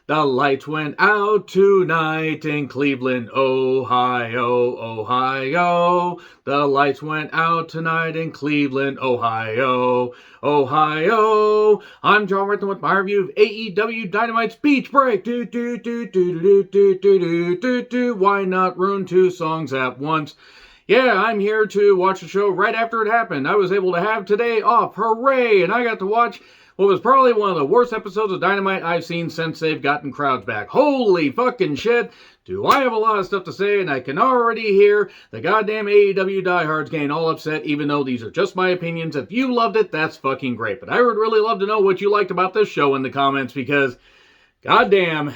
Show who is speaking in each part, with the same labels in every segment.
Speaker 1: The lights went out tonight in Cleveland, Ohio, Ohio. The lights went out tonight in Cleveland, Ohio, Ohio. I'm John Rant with my review of AEW Dynamite's Beach Break. Why not ruin two songs at once? Yeah, I'm here to watch the show right after it happened. I was able to have today off. Hooray! And I got to watch what was probably one of the worst episodes of Dynamite I've seen since they've gotten crowds back. Holy fucking shit! Do I have a lot of stuff to say, and I can already hear the goddamn AEW diehards getting all upset, even though these are just my opinions. If you loved it, that's fucking great. But I would really love to know what you liked about this show in the comments, because goddamn.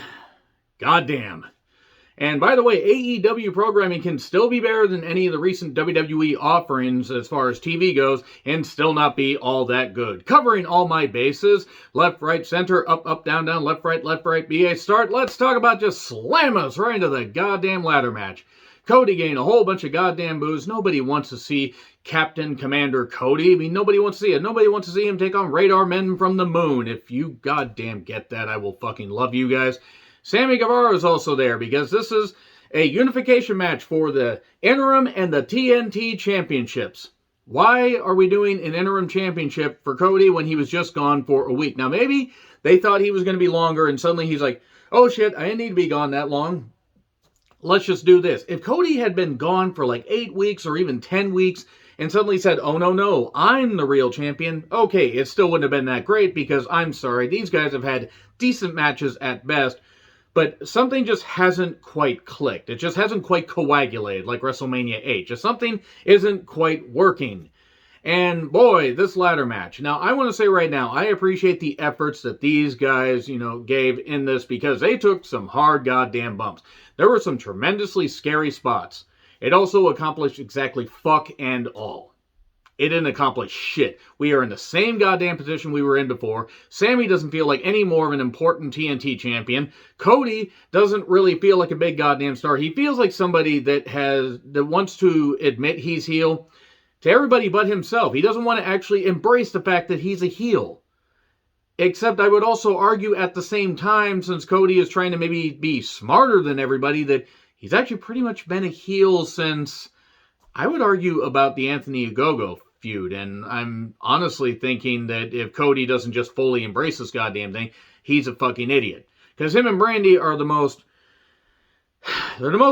Speaker 1: And by the way, AEW programming can still be better than any of the recent WWE offerings as far as TV goes, and still not be all that good. Covering all my bases, left, right, center, up, up, down, down, left, right, BA start. Let's talk about just slam us right into the goddamn ladder match. Cody getting a whole bunch of goddamn boos. Nobody wants to see Captain Commander Cody. I mean, nobody wants to see it. Nobody wants to see him take on Radar Men from the Moon. If you goddamn get that, I will fucking love you guys. Sammy Guevara is also there because this is a unification match for the interim and the TNT championships. Why are we doing an interim championship for Cody when he was just gone for a week? Now, maybe they thought he was going to be longer, and suddenly he's like, oh shit, I didn't need to be gone that long. Let's just do this. If Cody had been gone for like 8 weeks or even 10 weeks and suddenly said, oh no, I'm the real champion, okay, it still wouldn't have been that great because I'm sorry, these guys have had decent matches at best. But something just hasn't quite clicked. It just hasn't quite coagulated like WrestleMania 8. Just something isn't quite working. And boy, this ladder match. Now, I want to say right now, I appreciate the efforts that these guys, gave in this because they took some hard goddamn bumps. There were some tremendously scary spots. It also accomplished exactly fuck and all. It didn't accomplish shit. We are in the same goddamn position we were in before. Sammy doesn't feel like any more of an important TNT champion. Cody doesn't really feel like a big goddamn star. He feels like somebody that wants to admit he's heel to everybody but himself. He doesn't want to actually embrace the fact that he's a heel. Except I would also argue at the same time, since Cody is trying to maybe be smarter than everybody, that he's actually pretty much been a heel since, I would argue, about the Anthony Ogogo feud, and I'm honestly thinking that if Cody doesn't just fully embrace this goddamn thing, he's a fucking idiot. Because him and Brandy are the most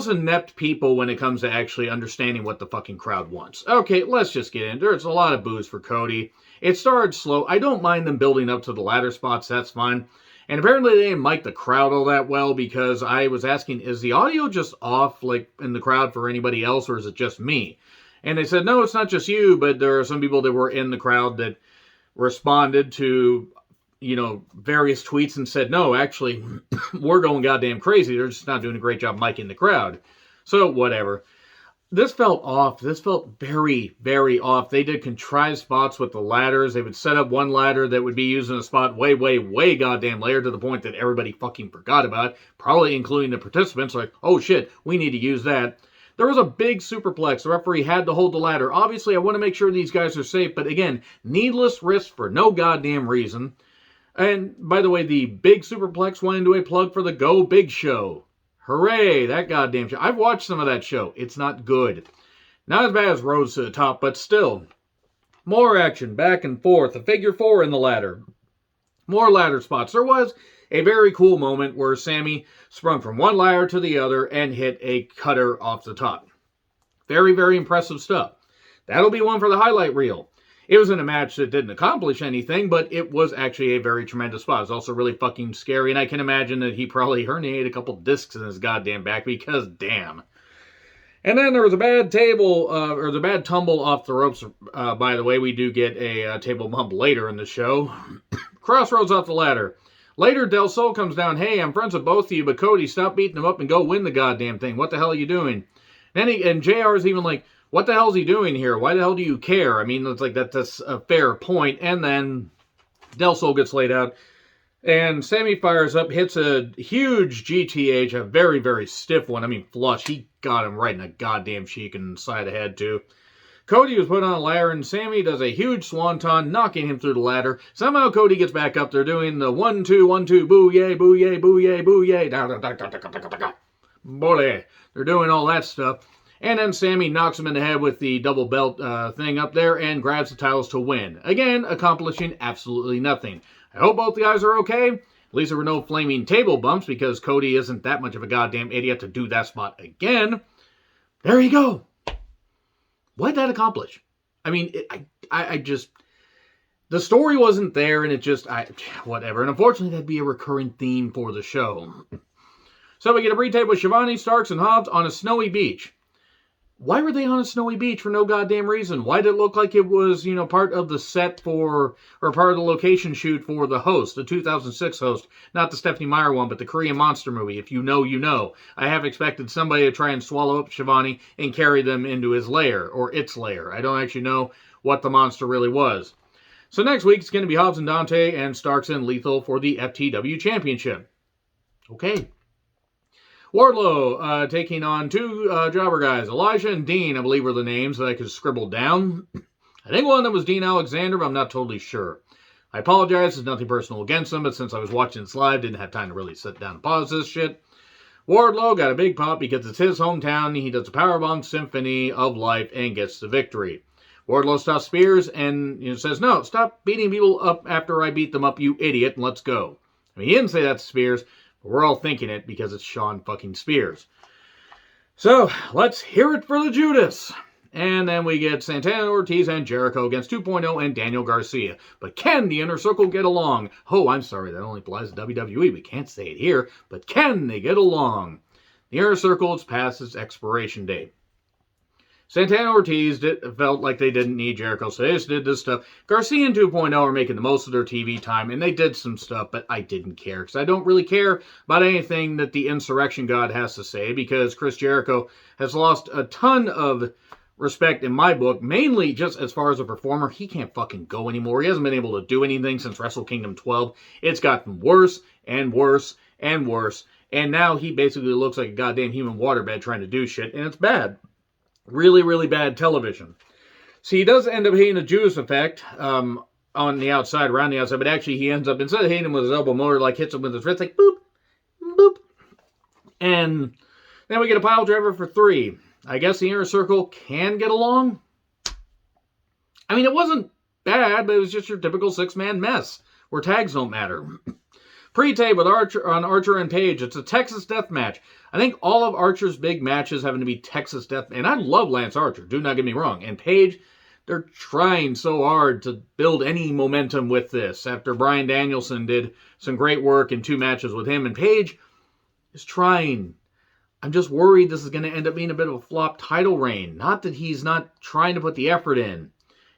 Speaker 1: inept people when it comes to actually understanding what the fucking crowd wants. Okay, let's just get in. There's a lot of boos for Cody. It started slow. I don't mind them building up to the ladder spots, that's fine. And apparently they didn't mic the crowd all that well because I was asking, is the audio just off like in the crowd for anybody else, or is it just me? And they said, no, it's not just you, but there are some people that were in the crowd that responded to, various tweets and said, no, actually, we're going goddamn crazy. They're just not doing a great job micing the crowd. So, whatever. This felt off. This felt very, very off. They did contrived spots with the ladders. They would set up one ladder that would be used in a spot way, way, way goddamn later to the point that everybody fucking forgot about it, probably including the participants. Like, oh shit, we need to use that. There was a big superplex. The referee had to hold the ladder. Obviously, I want to make sure these guys are safe, but again, needless risk for no goddamn reason. And by the way, the big superplex went into a plug for the Go Big Show. Hooray, that goddamn show. I've watched some of that show. It's not good. Not as bad as Rose to the Top, but still. More action, back and forth. A figure four in the ladder. More ladder spots. There was a very cool moment where Sammy sprung from one ladder to the other and hit a cutter off the top. Very, very impressive stuff. That'll be one for the highlight reel. It was in a match that didn't accomplish anything, but it was actually a very tremendous spot. It was also really fucking scary, and I can imagine that he probably herniated a couple discs in his goddamn back because damn. And then there was a bad bad tumble off the ropes. By the way, we do get a table bump later in the show. Crossroads off the ladder. Later, Del Sol comes down, hey, I'm friends with both of you, but Cody, stop beating him up and go win the goddamn thing. What the hell are you doing? And JR is even like, what the hell is he doing here? Why the hell do you care? I mean, it's like that's a fair point. And then Del Sol gets laid out. And Sammy fires up, hits a huge GTH, a very, very stiff one. I mean, flush. He got him right in the goddamn cheek and side of the head, too. Cody was put on a ladder, and Sammy does a huge swanton, knocking him through the ladder. Somehow Cody gets back up there doing the 1-2, 1-2, boo-yay, boo-yay, boo-yay, boo-yay. Boy, they're doing all that stuff. And then Sammy knocks him in the head with the double belt thing up there and grabs the titles to win. Again, accomplishing absolutely nothing. I hope both the guys are okay. At least there were no flaming table bumps because Cody isn't that much of a goddamn idiot to do that spot again. There you go. What did that accomplish? I mean, I just... The story wasn't there, and it just... whatever. And unfortunately, that'd be a recurring theme for the show. So we get a pre-tape with Shivani, Starks, and Hobbs on a snowy beach. Why were they on a snowy beach for no goddamn reason? Why did it look like it was, part of the set for, or part of the location shoot for the host, the 2006 host, not the Stephanie Meyer one, but the Korean monster movie? If you know, you know. I have expected somebody to try and swallow up Shivani and carry them into his lair, or its lair. I don't actually know what the monster really was. So next week, it's going to be Hobbs and Dante and Starks and Lethal for the FTW Championship. Okay. Wardlow taking on two jobber guys. Elijah and Dean, I believe, were the names that I could scribble down. I think one of them was Dean Alexander, but I'm not totally sure. I apologize. There's nothing personal against him, but since I was watching this live, didn't have time to really sit down and pause this shit. Wardlow got a big pop because it's his hometown. He does a powerbomb symphony of life and gets the victory. Wardlow stops Spears and says, "No, stop beating people up after I beat them up, you idiot, and let's go." I mean, he didn't say that to Spears. We're all thinking it because it's Sean fucking Spears. So, let's hear it for the Judas. And then we get Santana, Ortiz, and Jericho against 2.0 and Daniel Garcia. But can the Inner Circle get along? Oh, I'm sorry, that only applies to WWE. We can't say it here. But can they get along? The Inner Circle is past its expiration date. Santana and Ortiz felt like they didn't need Jericho, so they just did this stuff. Garcia and 2.0 are making the most of their TV time, and they did some stuff, but I didn't care, because I don't really care about anything that the Insurrection God has to say, because Chris Jericho has lost a ton of respect in my book, mainly just as far as a performer. He can't fucking go anymore. He hasn't been able to do anything since Wrestle Kingdom 12. It's gotten worse and worse and worse, and now he basically looks like a goddamn human waterbed trying to do shit, and it's bad. Really, really bad television. See, he does end up hitting the Judas effect on the outside, around the outside, but actually he ends up, instead of hitting him with his elbow motor, like hits him with his wrist, like boop, boop. And then we get a pile driver for 3. I guess the Inner Circle can get along. I mean, it wasn't bad, but it was just your typical 6-man mess, where tags don't matter. Pre-tape with Archer and Page. It's a Texas death match. I think all of Archer's big matches having to be Texas death. And I love Lance Archer, do not get me wrong. And Page, they're trying so hard to build any momentum with this. After Bryan Danielson did some great work in 2 matches with him. And Page is trying. I'm just worried this is going to end up being a bit of a flop title reign. Not that he's not trying to put the effort in.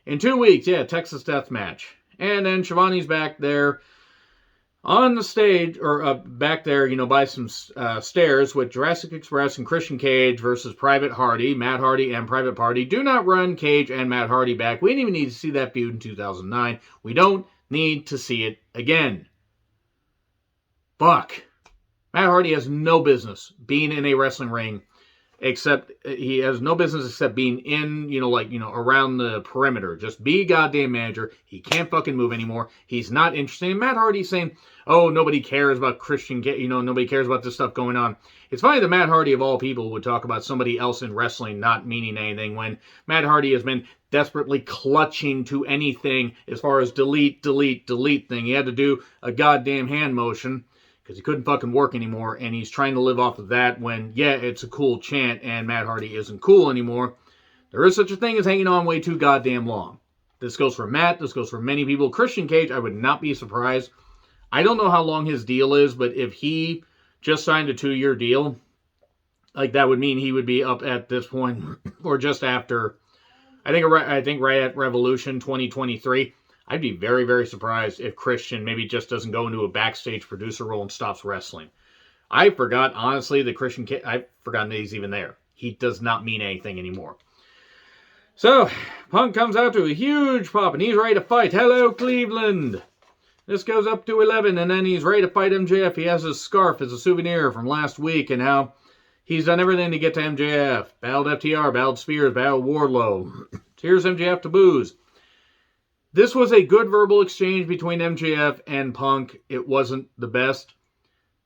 Speaker 1: In 2 weeks, yeah, Texas death match. And then Shivani's back there on the stage, or back there, by some stairs with Jurassic Express and Christian Cage versus Private Hardy, Matt Hardy and Private Party. Do not run Cage and Matt Hardy back. We didn't even need to see that feud in 2009. We don't need to see it again. Fuck. Matt Hardy has no business being in a wrestling ring, except he has no business except being in, around the perimeter. Just be a goddamn manager. He can't fucking move anymore. He's not interested. And Matt Hardy's saying, oh, nobody cares about Christian, nobody cares about this stuff going on. It's funny that Matt Hardy, of all people, would talk about somebody else in wrestling not meaning anything when Matt Hardy has been desperately clutching to anything as far as delete thing. He had to do a goddamn hand motion because he couldn't fucking work anymore, and he's trying to live off of that when, yeah, it's a cool chant, and Matt Hardy isn't cool anymore. There is such a thing as hanging on way too goddamn long. This goes for Matt, this goes for many people. Christian Cage, I would not be surprised. I don't know how long his deal is, but if he just signed a 2-year deal, like that would mean he would be up at this point, or just after, I think right at Revolution 2023. I'd be very, very surprised if Christian maybe just doesn't go into a backstage producer role and stops wrestling. I forgot, honestly, that I've forgotten that he's even there. He does not mean anything anymore. So, Punk comes out to a huge pop, and he's ready to fight. Hello, Cleveland! This goes up to 11, and then he's ready to fight MJF. He has his scarf as a souvenir from last week, and how he's done everything to get to MJF. Battled FTR, battled Spears, battled Wardlow. Here's MJF to booze. This was a good verbal exchange between MJF and Punk. It wasn't the best.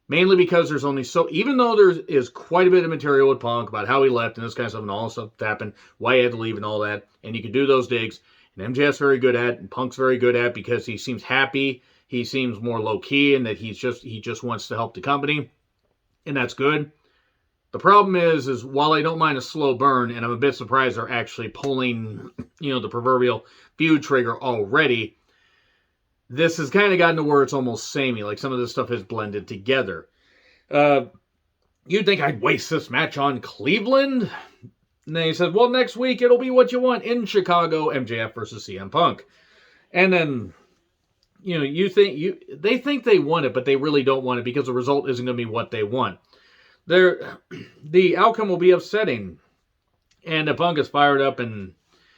Speaker 1: Mainly because there's only even though there is quite a bit of material with Punk about how he left and this kind of stuff and all the stuff that happened, why he had to leave and all that, and you can do those digs, and MJF's very good at, and Punk's very good at, because he seems happy, he seems more low-key, and that he just wants to help the company, and that's good. The problem is while I don't mind a slow burn, and I'm a bit surprised they're actually pulling, the proverbial feud trigger already, this has kind of gotten to where it's almost samey. Like, some of this stuff is blended together. You'd think I'd waste this match on Cleveland? And then he said, well, next week it'll be what you want in Chicago, MJF versus CM Punk. And then, they think they want it, but they really don't want it because the result isn't going to be what they want. The outcome will be upsetting. And Punk is fired up, and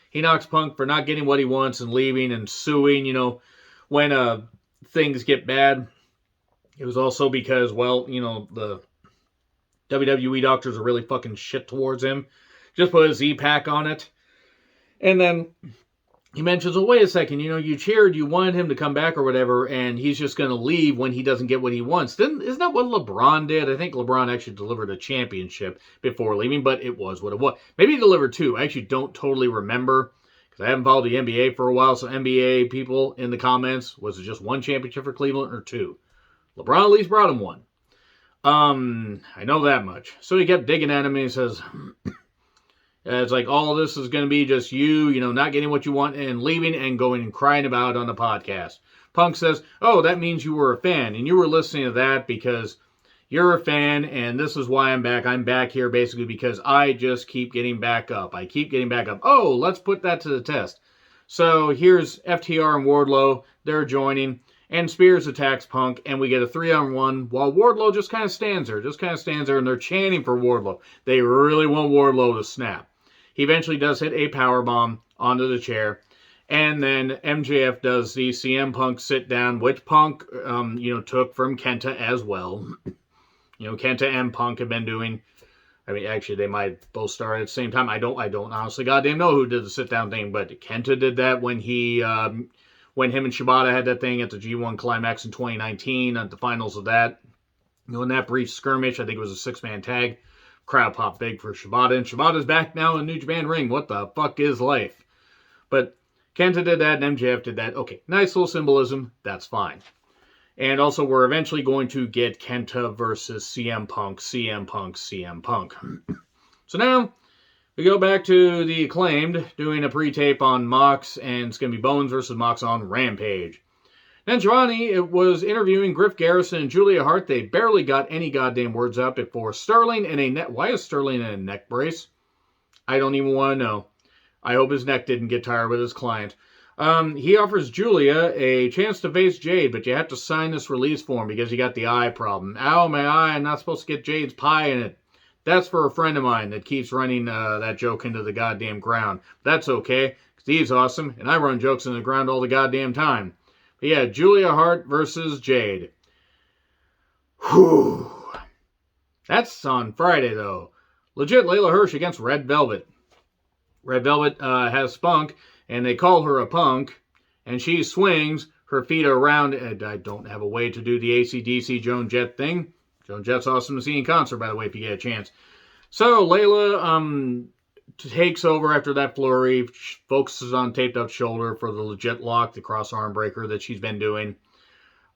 Speaker 1: he knocks Punk for not getting what he wants and leaving and suing, when things get bad. It was also because, the WWE doctors are really fucking shit towards him. Just put a Z-Pack on it. And then he mentions, well, wait a second, you cheered, you wanted him to come back or whatever, and he's just going to leave when he doesn't get what he wants. Isn't that what LeBron did? I think LeBron actually delivered a championship before leaving, but it was what it was. Maybe he delivered two. I actually don't totally remember, because I haven't followed the NBA for a while, so NBA people in the comments, was it just one championship for Cleveland or two? LeBron at least brought him one. I know that much. So he kept digging at him, and he says, it's like, all this is going to be just you, not getting what you want and leaving and going and crying about it on the podcast. Punk says, oh, that means you were a fan, and you were listening to that because you're a fan, and this is why I'm back. I'm back here basically because I just keep getting back up. I keep getting back up. Oh, let's put that to the test. So here's FTR and Wardlow. They're joining, and Spears attacks Punk, and we get a 3-on-1 while Wardlow just kind of stands there, and they're chanting for Wardlow. They really want Wardlow to snap. He eventually does hit a powerbomb onto the chair. And then MJF does the CM Punk sit down, which Punk, took from Kenta as well. Kenta and Punk have been doing. I mean, actually, they might both start at the same time. I don't honestly goddamn know who did the sit down thing, but Kenta did that when when him and Shibata had that thing at the G1 Climax in 2019 at the finals of that. In that brief skirmish, I think it was a 6-man tag. Crowd popped big for Shibata, and Shibata's back now in New Japan ring. What the fuck is life? But Kenta did that, and MJF did that. Okay, nice little symbolism. That's fine. And also, we're eventually going to get Kenta versus CM Punk, CM Punk, CM Punk. So now, we go back to the Acclaimed, doing a pre-tape on Mox, and it's going to be Bones versus Mox on Rampage. Then Giovanni was interviewing Griff Garrison and Julia Hart. They barely got any goddamn words out before Sterling in a neck. Why is Sterling in a neck brace? I don't even want to know. I hope his neck didn't get tired with his client. He offers Julia a chance to face Jade, but you have to sign this release form because you got the eye problem. Ow, my eye, I'm not supposed to get Jade's pie in it. That's for a friend of mine that keeps running that joke into the goddamn ground. That's okay, because he's awesome, and I run jokes into the ground all the goddamn time. But yeah, Julia Hart versus Jade. Whew. That's on Friday, though. Legit Layla Hirsch against Red Velvet. Red Velvet has Spunk, and they call her a punk, and she swings her feet around. And I don't have a way to do the AC/DC Joan Jett thing. Joan Jett's awesome to see in concert, by the way, if you get a chance. So Layla takes over after that flurry, focuses on taped up shoulder for the legit lock, the cross arm breaker that she's been doing.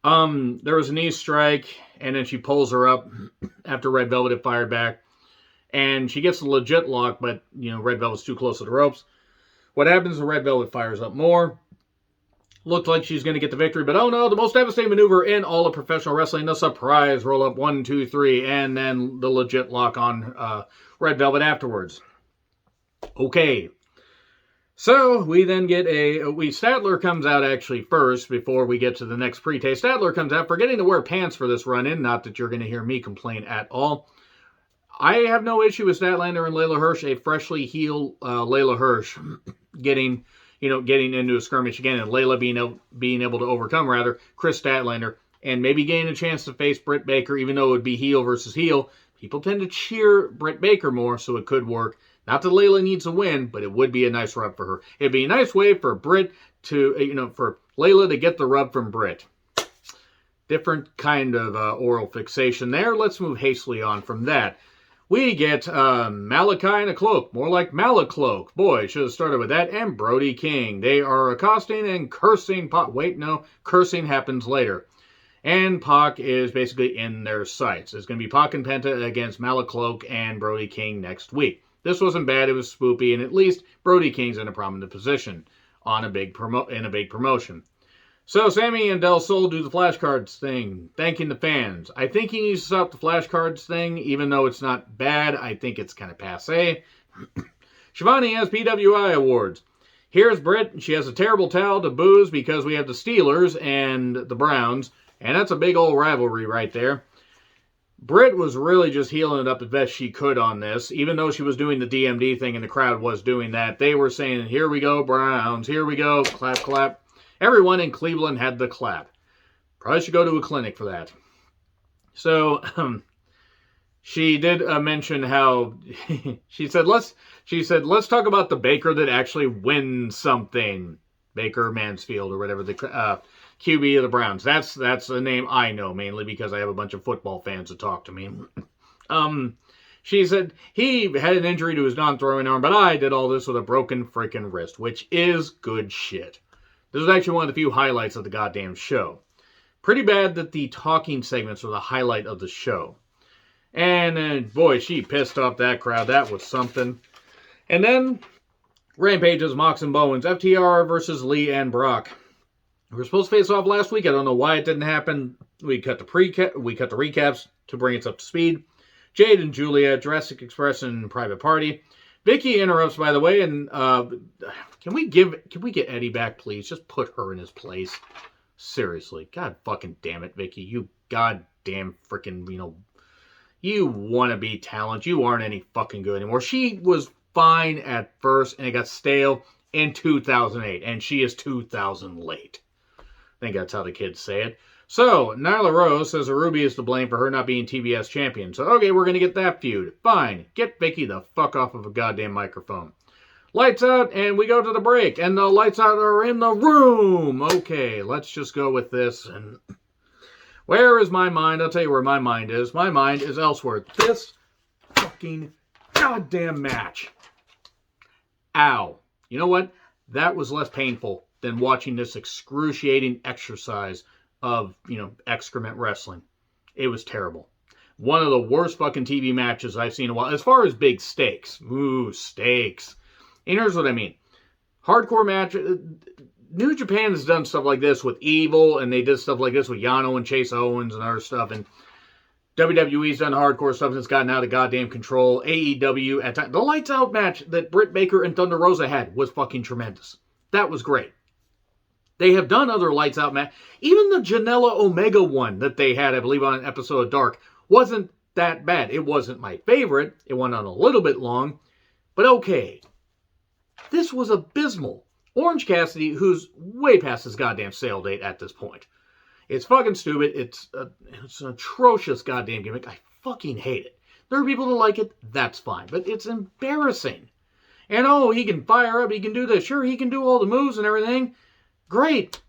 Speaker 1: There was a knee strike, and then she pulls her up after Red Velvet had fired back. And she gets the legit lock, but, Red Velvet's too close to the ropes. What happens is Red Velvet fires up more. Looked like she's going to get the victory, but oh no, the most devastating maneuver in all of professional wrestling, the surprise roll up 1, 2, 3, and then the legit lock on Red Velvet afterwards. Okay. So we then get Statler comes out actually first before we get to the next pre-tape. Statler comes out forgetting to wear pants for this run-in, not that you're going to hear me complain at all. I have no issue with Statlander and Layla Hirsch, a freshly healed Layla Hirsch getting into a skirmish again, and Layla being able to overcome, Chris Statlander, and maybe getting a chance to face Britt Baker, even though it would be heel versus heel. People tend to cheer Britt Baker more, so it could work. Not that Layla needs a win, but it would be a nice rub for her. It'd be a nice way for Britt to, for Layla to get the rub from Britt. Different kind of oral fixation there. Let's move hastily on from that. We get Malachi in a cloak. More like Malacloak. Boy, should have started with that. And Brody King. They are accosting and cursing Pac. Wait, no. Cursing happens later. And Pac is basically in their sights. It's going to be Pac and Penta against Malacloak and Brody King next week. This wasn't bad. It was spoopy. And at least Brody King's in a prominent position on a big promotion. So Sammy and Del Sol do the flashcards thing, thanking the fans. I think he needs to stop the flashcards thing, even though it's not bad. I think it's kind of passé. Shivani has PWI awards. Here's Britt. She has a terrible towel to booze because we have the Steelers and the Browns, and that's a big old rivalry right there. Britt was really just healing it up the best she could on this, even though she was doing the DMD thing and the crowd was doing that. They were saying, here we go, Browns, here we go, clap, clap. Everyone in Cleveland had the clap. Probably should go to a clinic for that. So, she did mention how she said, let's talk about the Baker that actually wins something. Baker Mansfield or whatever, the QB of the Browns. That's a name I know, mainly because I have a bunch of football fans that talk to me. She said he had an injury to his non-throwing arm, but I did all this with a broken freaking wrist, which is good shit. This was actually one of the few highlights of the goddamn show. Pretty bad that the talking segments were the highlight of the show. And boy, she pissed off that crowd. That was something. And then Rampage's Mox and Bowens, FTR versus Lee and Brock. We were supposed to face off last week. I don't know why it didn't happen. We cut the recaps to bring us up to speed. Jade and Julia, Jurassic Express and Private Party. Vicky interrupts, by the way, and can we get Eddie back, please? Just put her in his place. Seriously. God fucking damn it, Vicky. You goddamn freaking, you wannabe talent. You aren't any fucking good anymore. She was fine at first, and it got stale in 2008, and she is 2000 late. I think that's how the kids say it. So, Nyla Rose says Ruby is to blame for her not being TBS champion. So, okay, we're going to get that feud. Fine. Get Vicky the fuck off of a goddamn microphone. Lights out, and we go to the break. And the lights out are in the room. Okay, let's just go with this. And where is my mind? I'll tell you where my mind is. My mind is elsewhere. This fucking goddamn match. Ow. You know what? That was less painful than watching this excruciating exercise of, excrement wrestling. It was terrible. One of the worst fucking TV matches I've seen in a while. As far as big stakes. Ooh, stakes. And here's what I mean. Hardcore match. New Japan has done stuff like this with Evil, and they did stuff like this with Yano and Chase Owens and other stuff. And WWE's done hardcore stuff and it's gotten out of goddamn control. AEW, at times. The Lights Out match that Britt Baker and Thunder Rosa had was fucking tremendous. That was great. They have done other Lights Out matches. Even the Janela Omega one that they had, I believe, on an episode of Dark, wasn't that bad. It wasn't my favorite. It went on a little bit long. But okay. This was abysmal. Orange Cassidy, who's way past his goddamn sale date at this point. It's fucking stupid. It's an atrocious goddamn gimmick. I fucking hate it. There are people that like it. That's fine. But it's embarrassing. And he can fire up. He can do this. Sure, he can do all the moves and everything. Great.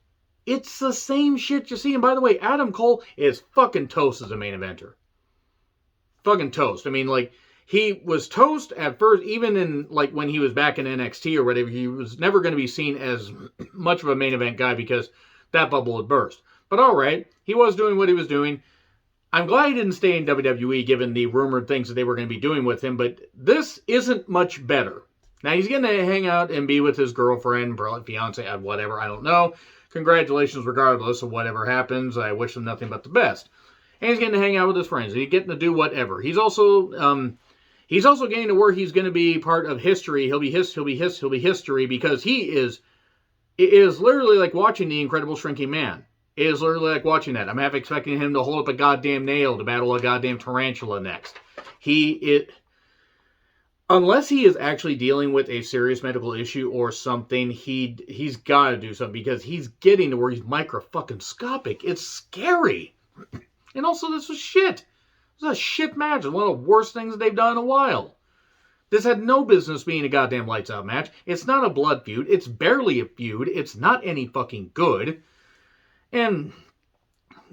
Speaker 1: It's the same shit you see. And by the way, Adam Cole is fucking toast as a main eventer. Fucking toast. I mean, he was toast at first, even in, when he was back in NXT or whatever. He was never going to be seen as much of a main event guy because that bubble had burst. But all right, he was doing what he was doing. I'm glad he didn't stay in WWE given the rumored things that they were going to be doing with him, but this isn't much better. Now, he's going to hang out and be with his girlfriend, fiance, whatever, I don't know. Congratulations regardless of whatever happens. I wish him nothing but the best. And he's getting to hang out with his friends. He's getting to do whatever. He's also getting to where he's going to be part of history. He'll be history because it is literally like watching The Incredible Shrinking Man. It is literally like watching that. I'm half expecting him to hold up a goddamn nail to battle a goddamn tarantula next. Unless he is actually dealing with a serious medical issue or something, he's got to do something because he's getting to where he's micro-fucking-scopic. It's scary. And also, this was shit. This was a shit match. It's one of the worst things they've done in a while. This had no business being a goddamn lights out match. It's not a blood feud. It's barely a feud. It's not any fucking good. And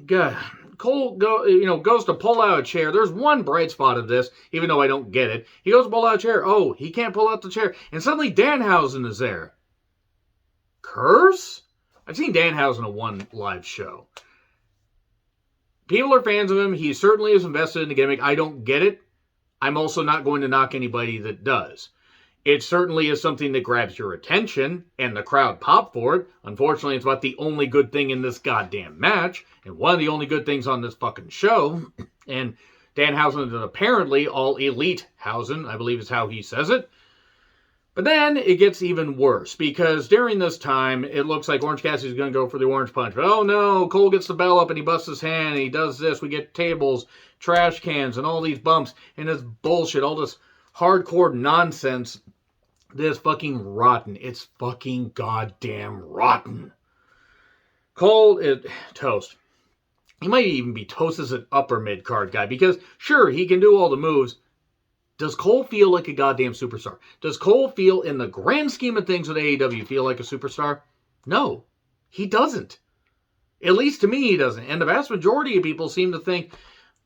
Speaker 1: God, Cole goes to pull out a chair. There's one bright spot of this, even though I don't get it. He goes to pull out a chair. Oh, he can't pull out the chair. And suddenly Danhausen is there. Curse? I've seen Danhausen at one live show. People are fans of him. He certainly is invested in the gimmick. I don't get it. I'm also not going to knock anybody that does. It certainly is something that grabs your attention, and the crowd pop for it. Unfortunately, it's about the only good thing in this goddamn match, and one of the only good things on this fucking show. And Danhausen is apparently all elite Hausen, I believe is how he says it. But then it gets even worse, because during this time, it looks like Orange Cassidy's going to go for the orange punch. But oh no, Cole gets the bell up and he busts his hand and he does this. We get tables, trash cans, and all these bumps, and this bullshit, all this hardcore nonsense. This fucking rotten. It's fucking goddamn rotten. Cole is toast. He might even be toast as an upper mid-card guy, because sure, he can do all the moves. Does Cole feel like a goddamn superstar? Does Cole feel, in the grand scheme of things with AEW, feel like a superstar? No, he doesn't. At least to me, he doesn't. And the vast majority of people seem to think,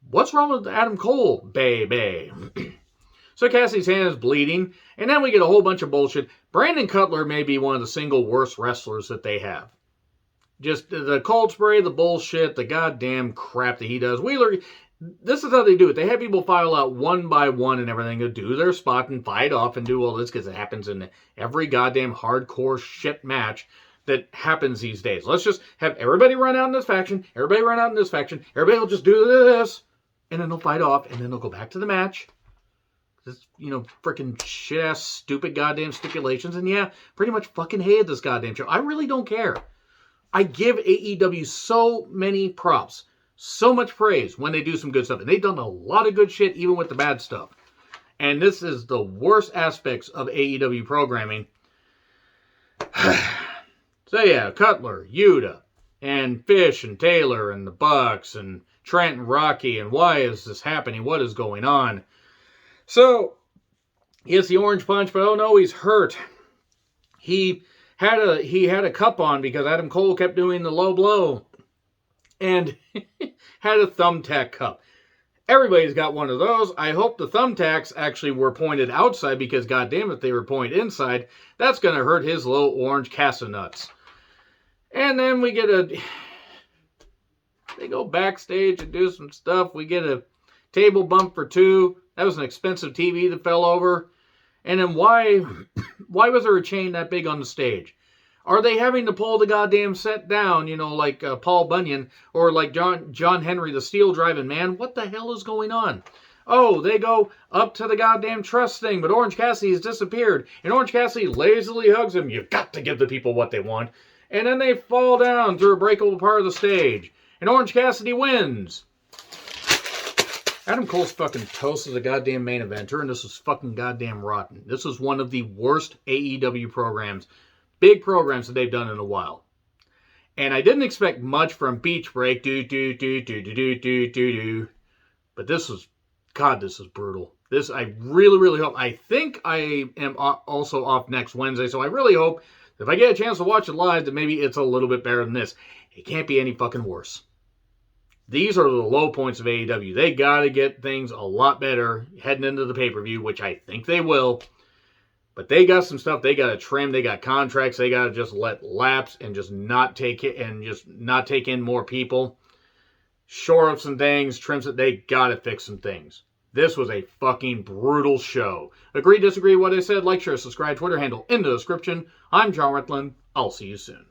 Speaker 1: what's wrong with Adam Cole, baby? So Cassidy's hand is bleeding, and then we get a whole bunch of bullshit. Brandon Cutler may be one of the single worst wrestlers that they have. Just the cold spray, the bullshit, the goddamn crap that he does. Wheeler, this is how they do it. They have people file out one by one and everything to do their spot and fight off and do all this, because it happens in every goddamn hardcore shit match that happens these days. Let's just have everybody run out in this faction, everybody run out in this faction, everybody will just do this, and then they'll fight off, and then they'll go back to the match. This, freaking shit-ass, stupid goddamn stipulations. And yeah, pretty much fucking hated this goddamn show. I really don't care. I give AEW so many props, so much praise when they do some good stuff. And they've done a lot of good shit, even with the bad stuff. And this is the worst aspects of AEW programming. So yeah, Cutler, Yuta, and Fish, and Taylor, and the Bucks, and Trent, and Rocky, and why is this happening? What is going on? So, he gets the orange punch, but oh no, he's hurt. He had a cup on because Adam Cole kept doing the low blow. And had a thumbtack cup. Everybody's got one of those. I hope the thumbtacks actually were pointed outside, because goddamn if they were pointed inside, that's going to hurt his little orange nuts. And then we get they go backstage and do some stuff. We get a table bump for 2. That was an expensive TV that fell over. And then why was there a chain that big on the stage? Are they having to pull the goddamn set down, like Paul Bunyan, or like John Henry, the steel driving man? What the hell is going on? Oh, they go up to the goddamn truss thing, but Orange Cassidy has disappeared. And Orange Cassidy lazily hugs him. You've got to give the people what they want. And then they fall down through a breakable part of the stage. And Orange Cassidy wins. Adam Cole's fucking toast as a goddamn main eventer, and this is fucking goddamn rotten. This is one of the worst AEW programs, big programs that they've done in a while. And I didn't expect much from Beach Break, but this is brutal. This, I really, really hope. I think I am also off next Wednesday, so I really hope if I get a chance to watch it live, that maybe it's a little bit better than this. It can't be any fucking worse. These are the low points of AEW. They got to get things a lot better heading into the pay-per-view, which I think they will. But they got some stuff they got to trim. They got contracts they got to just let lapse and just not take it and just not take in more people. Shore up some things, trims it. They got to fix some things. This was a fucking brutal show. Agree, disagree with what I said? Like, share, subscribe, Twitter handle in the description. I'm John Ritlin. I'll see you soon.